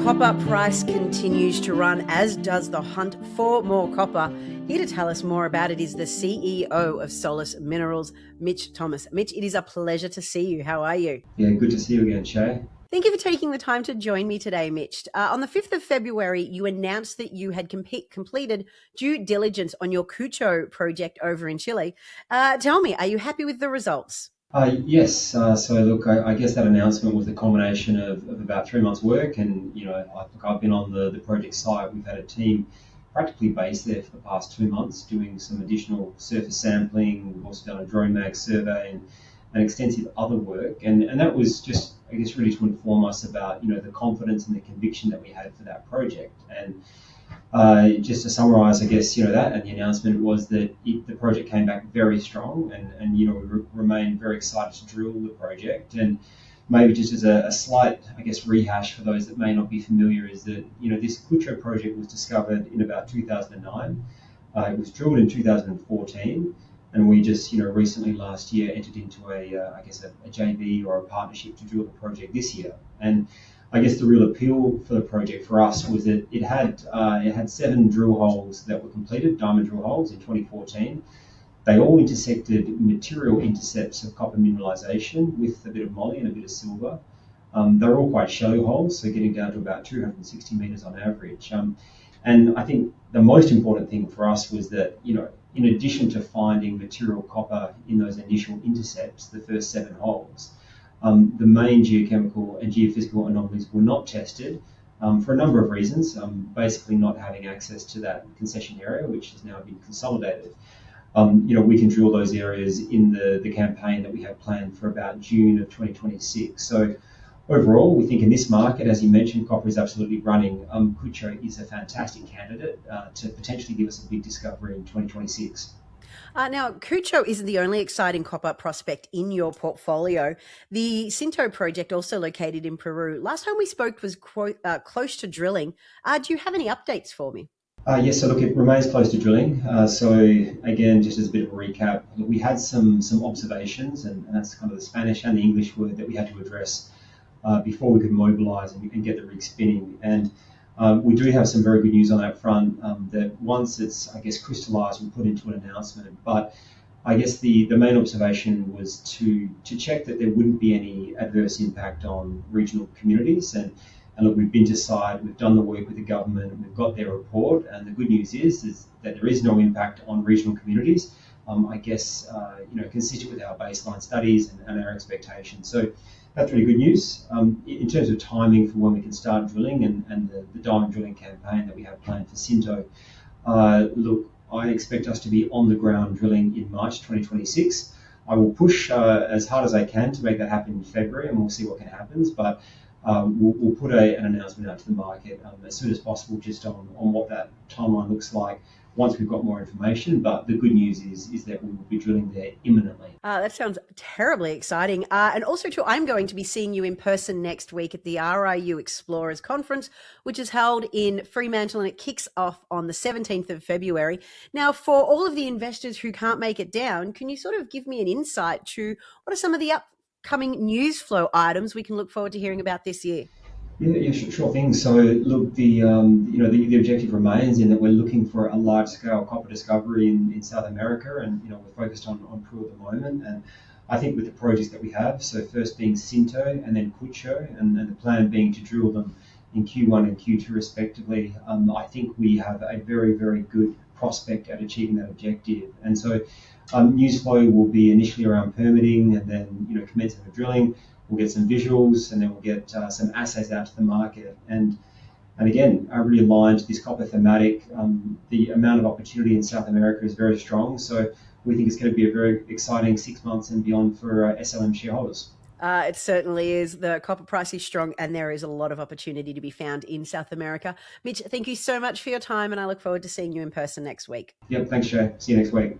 copper price continues to run, as does the hunt for more copper. Here to tell us more about it is the CEO of Solis Minerals, Mitch Thomas. Mitch, it is a pleasure to see you. How are you? Yeah, good to see you again, Shay. Thank you for taking the time to join me today, Mitch. On the 5th of February, you announced that you had completed due diligence on your Cucho project over in Chile. Tell me, are you happy with the results? Yes. So look, I guess that announcement was the culmination of about 3 months' work, and I've been on the project site. We've had a team practically based there for the past 2 months, doing some additional surface sampling. We've also done a drone mag survey and extensive other work, and that was just, I guess, really to inform us about the confidence and the conviction that we had for that project. And just to summarise, I guess, that and the announcement was that the project came back very strong, and we remain very excited to drill the project. And maybe just as a slight, I guess, rehash for those that may not be familiar, is that, this Cucho project was discovered in about 2009. It was drilled in 2014, and we just, recently last year entered into a JV or a partnership to drill the project this year. And I guess the real appeal for the project for us was that it had 7 drill holes that were completed, diamond drill holes, in 2014. They all intersected material intercepts of copper mineralization with a bit of moly and a bit of silver. They're all quite shallow holes, so getting down to about 260 meters on average. And I think the most important thing for us was that, in addition to finding material copper in those initial intercepts, the first 7 holes, the main geochemical and geophysical anomalies were not tested for a number of reasons. Basically, not having access to that concession area, which has now been consolidated. We can drill those areas in the campaign that we have planned for about June of 2026. So overall, we think in this market, as you mentioned, copper is absolutely running. Cucho is a sinto candidate to potentially give us a big discovery in 2026. Now, Cucho isn't the only exciting copper prospect in your portfolio. The Cinto project, also located in Peru, last time we spoke was close to drilling. Do you have any updates for me? Yes, so look, it remains close to drilling. So again, just as a bit of a recap, we had some observations, and that's kind of the Spanish and the English word that we had to address before we could mobilise and get the rig spinning. And we do have some very good news on that front, that once it's, I guess, crystallised, we'll put into an announcement. But I guess the main observation was to check that there wouldn't be any adverse impact on regional communities. And look, we've been to site, we've done the work with the government, we've got their report, and the good news is that there is no impact on regional communities. I guess, consistent with our baseline studies and our expectations. So that's really good news. In terms of timing for when we can start drilling and the diamond drilling campaign that we have planned for Sinto, look, I expect us to be on the ground drilling in March 2026. I will push as hard as I can to make that happen in February, and we'll see what can happen. But we'll put an announcement out to the market as soon as possible, just on what that timeline looks like once we've got more information. But the good news is that we will be drilling there imminently. That sounds terribly exciting. And also, too, I'm going to be seeing you in person next week at the RIU Explorers Conference, which is held in Fremantle, and it kicks off on the 17th of February. Now, for all of the investors who can't make it down, can you sort of give me an insight to what are some of the upcoming news flow items we can look forward to hearing about this year? Yeah, sure thing. So look, the objective remains in that we're looking for a large-scale copper discovery in South America, and we're focused on Peru at the moment. And I think with the projects that we have, so first being Cinto and then Cucho, and the plan being to drill them in Q1 and Q2 respectively, I think we have a very, very good prospect at achieving that objective. And so news flow will be initially around permitting, and then commencement of drilling. We'll get some visuals, and then we'll get some assays out to the market. And again, I really aligned to this copper thematic. The amount of opportunity in South America is very strong. So we think it's going to be a very exciting 6 months and beyond for SLM shareholders. It certainly is. The copper price is strong, and there is a lot of opportunity to be found in South America. Mitch, thank you so much for your time, and I look forward to seeing you in person next week. Yep, thanks, Shay. See you next week.